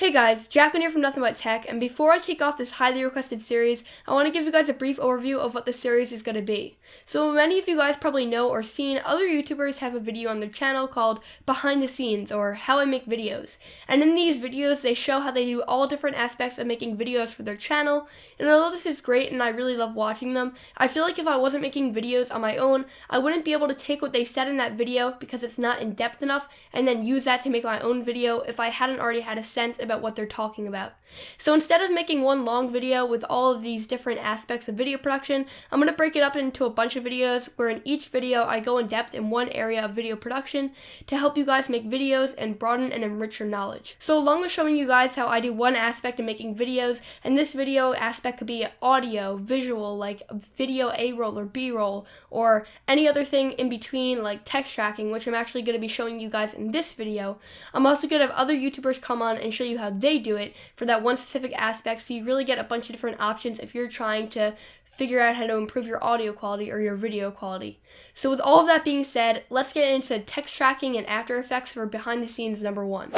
Hey guys, Jacqueline here from Nothing But Tech, and before I kick off this highly requested series, I want to give you guys a brief overview of what the series is going to be. So many of you guys probably know or seen other YouTubers have a video on their channel called Behind the Scenes, or How I Make Videos. And in these videos, they show how they do all different aspects of making videos for their channel, and although this is great and I really love watching them, I feel like if I wasn't making videos on my own, I wouldn't be able to take what they said in that video because it's not in depth enough, and then use that to make my own video if I hadn't already had a sense about what they're talking about. So instead of making one long video with all of these different aspects of video production, I'm going to break it up into a bunch of videos where in each video I go in depth in one area of video production to help you guys make videos and broaden and enrich your knowledge. So along with showing you guys how I do one aspect of making videos, and this video aspect could be audio, visual, like video A-roll or B-roll, or any other thing in between like text tracking, which I'm actually going to be showing you guys in this video. I'm also going to have other YouTubers come on and show you how they do it for that one specific aspect, so you really get a bunch of different options if you're trying to figure out how to improve your audio quality or your video quality. So with all of that being said, let's get into text tracking and After Effects for behind the scenes number 1.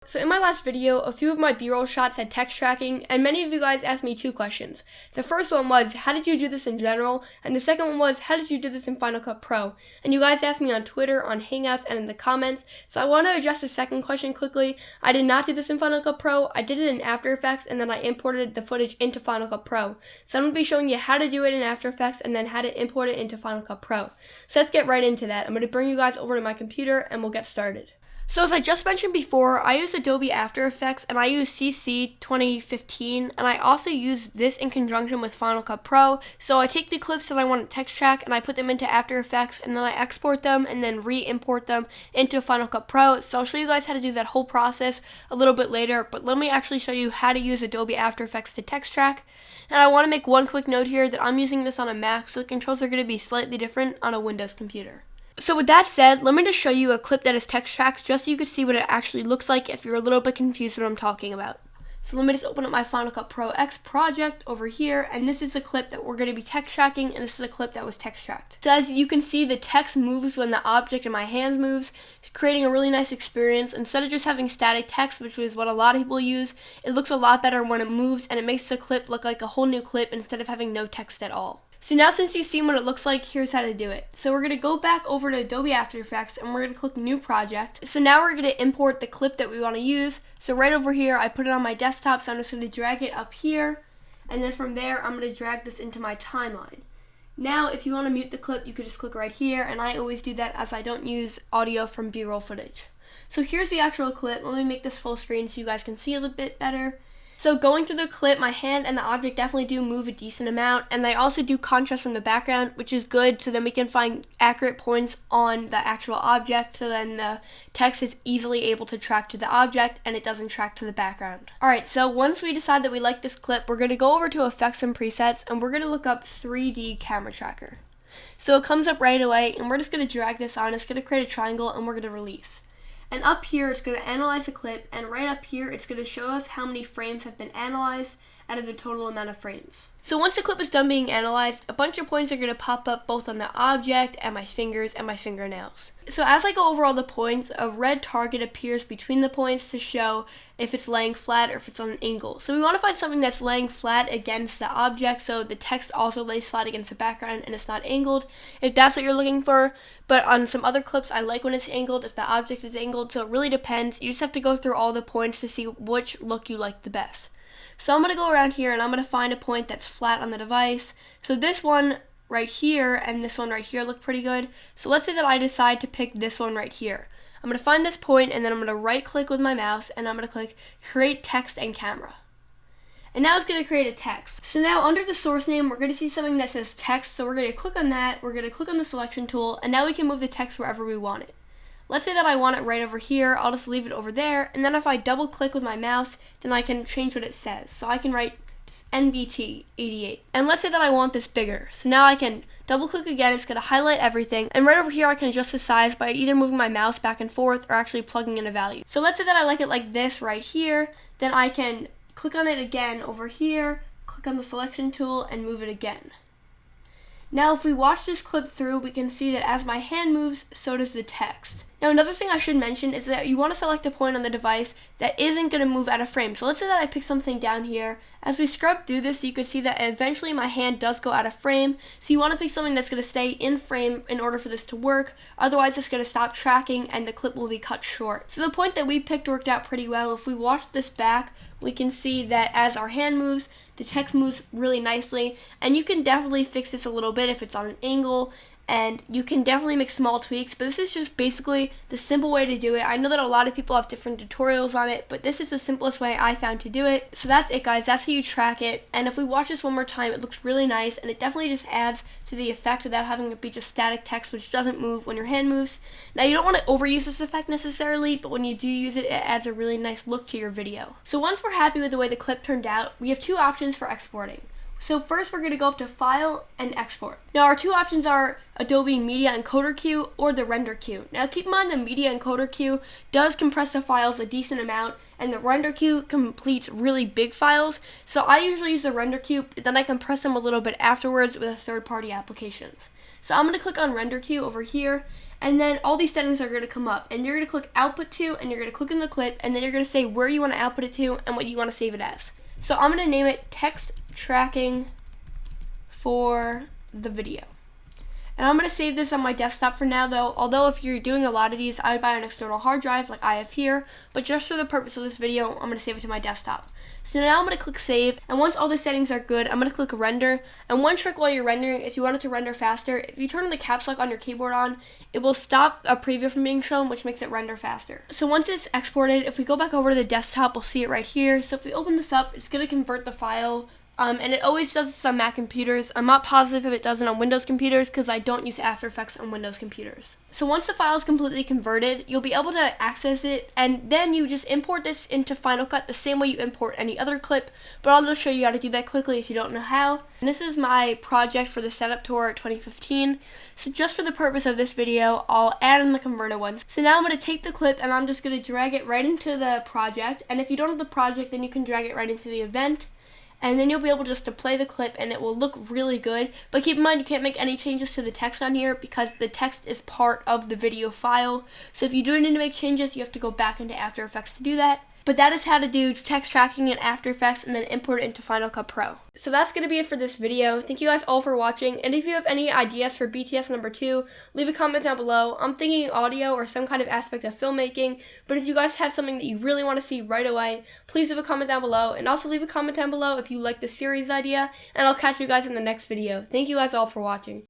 So in my last video, a few of my B-roll shots had text tracking, and many of you guys asked me 2 questions. The first one was, how did you do this in general? And the second one was, how did you do this in Final Cut Pro? And you guys asked me on Twitter, on Hangouts, and in the comments, so I want to address the second question quickly. I did not do this in Final Cut Pro, I did it in After Effects, and then I imported the footage into Final Cut Pro. So I'm going to be showing you how to do it in After Effects, and then how to import it into Final Cut Pro. So let's get right into that. I'm going to bring you guys over to my computer, and we'll get started. So as I just mentioned before, I use Adobe After Effects and I use CC 2015, and I also use this in conjunction with Final Cut Pro. So I take the clips that I want to text track and I put them into After Effects, and then I export them and then re-import them into Final Cut Pro. So I'll show you guys how to do that whole process a little bit later, but let me actually show you how to use Adobe After Effects to text track. And I want to make one quick note here that I'm using this on a Mac, so the controls are going to be slightly different on a Windows computer. So with that said, let me just show you a clip that is text tracked just so you can see what it actually looks like if you're a little bit confused what I'm talking about. So let me just open up my Final Cut Pro X project over here, and this is the clip that we're going to be text tracking, and this is a clip that was text tracked. So as you can see, the text moves when the object in my hand moves, creating a really nice experience. Instead of just having static text, which is what a lot of people use, it looks a lot better when it moves, and it makes the clip look like a whole new clip instead of having no text at all. So now since you've seen what it looks like, here's how to do it. So we're going to go back over to Adobe After Effects and we're going to click New Project. So now we're going to import the clip that we want to use. So right over here, I put it on my desktop, so I'm just going to drag it up here. And then from there, I'm going to drag this into my timeline. Now, if you want to mute the clip, you could just click right here, and I always do that as I don't use audio from B-roll footage. So here's the actual clip. Let me make this full screen so you guys can see a little bit better. So going through the clip, my hand and the object definitely do move a decent amount, and they also do contrast from the background, which is good, so then we can find accurate points on the actual object, so then the text is easily able to track to the object and it doesn't track to the background. Alright, so once we decide that we like this clip, we're going to go over to Effects and Presets, and we're going to look up 3D Camera Tracker. So it comes up right away, and we're just going to drag this on. It's going to create a triangle, and we're going to release. And up here, it's going to analyze the clip, and right up here, it's going to show us how many frames have been analyzed out of the total amount of frames. So once the clip is done being analyzed, a bunch of points are going to pop up both on the object and my fingers and my fingernails. So as I go over all the points, a red target appears between the points to show if it's laying flat or if it's on an angle. So we want to find something that's laying flat against the object, so the text also lays flat against the background and it's not angled, if that's what you're looking for. But on some other clips, I like when it's angled, if the object is angled, so it really depends. You just have to go through all the points to see which look you like the best. So I'm going to go around here and I'm going to find a point that's flat on the device. So this one right here and this one right here look pretty good. So let's say that I decide to pick this one right here. I'm going to find this point, and then I'm going to right click with my mouse and I'm going to click Create Text and Camera. And now it's going to create a text. So now under the source name, we're going to see something that says text. So we're going to click on that. We're going to click on the selection tool, and now we can move the text wherever we want it. Let's say that I want it right over here. I'll just leave it over there, and then if I double click with my mouse, then I can change what it says. So I can write NVT 88. And let's say that I want this bigger. So now I can double click again, it's going to highlight everything, and right over here I can adjust the size by either moving my mouse back and forth or actually plugging in a value. So let's say that I like it like this right here, then I can click on it again over here, click on the selection tool, and move it again. Now if we watch this clip through, we can see that as my hand moves, so does the text. Now another thing I should mention is that you want to select a point on the device that isn't going to move out of frame. So let's say that I pick something down here. As we scrub through this, you can see that eventually my hand does go out of frame. So you want to pick something that's going to stay in frame in order for this to work. Otherwise it's going to stop tracking and the clip will be cut short. So the point that we picked worked out pretty well. If we watch this back, we can see that as our hand moves, the text moves really nicely. And you can definitely fix this a little bit if it's on an angle. And you can definitely make small tweaks, but this is just basically the simple way to do it. I know that a lot of people have different tutorials on it, but this is the simplest way I found to do it. So that's it, guys. That's how you track it. And if we watch this one more time, it looks really nice, and it definitely just adds to the effect without having it be just static text, which doesn't move when your hand moves. Now, you don't want to overuse this effect necessarily, but when you do use it, it adds a really nice look to your video. So once we're happy with the way the clip turned out, we have two options for exporting. So first we're going to go up to File and Export. Now our two options are Adobe Media Encoder Queue or the Render Queue. Now keep in mind the Media Encoder Queue does compress the files a decent amount, and the Render Queue completes really big files. So I usually use the Render Queue, but then I compress them a little bit afterwards with a third-party application. So I'm going to click on Render Queue over here, and then all these settings are going to come up, and you're going to click Output To, and you're going to click in the clip, and then you're going to say where you want to output it to and what you want to save it as. So I'm going to name it Text Tracking for the video. And I'm going to save this on my desktop for now though, although if you're doing a lot of these, I would buy an external hard drive like I have here, but just for the purpose of this video, I'm going to save it to my desktop. So now I'm going to click save, and once all the settings are good, I'm going to click render. And one trick while you're rendering, if you want it to render faster, if you turn the caps lock on your keyboard on, it will stop a preview from being shown, which makes it render faster. So once it's exported, if we go back over to the desktop, we'll see it right here. So if we open this up, it's going to convert the file. And it always does this on Mac computers. I'm not positive if it does it on Windows computers because I don't use After Effects on Windows computers. So once the file is completely converted, you'll be able to access it, and then you just import this into Final Cut the same way you import any other clip, but I'll just show you how to do that quickly if you don't know how. And this is my project for the setup tour 2015. So just for the purpose of this video, I'll add in the converted one. So now I'm going to take the clip and I'm just going to drag it right into the project, and if you don't have the project, then you can drag it right into the event. And then you'll be able just to play the clip and it will look really good. But keep in mind you can't make any changes to the text on here because the text is part of the video file. So if you do need to make changes, you have to go back into After Effects to do that. But that is how to do text tracking in After Effects and then import it into Final Cut Pro. So that's going to be it for this video. Thank you guys all for watching. And if you have any ideas for BTS number 2, leave a comment down below. I'm thinking audio or some kind of aspect of filmmaking. But if you guys have something that you really want to see right away, please leave a comment down below. And also leave a comment down below if you like the series idea. And I'll catch you guys in the next video. Thank you guys all for watching.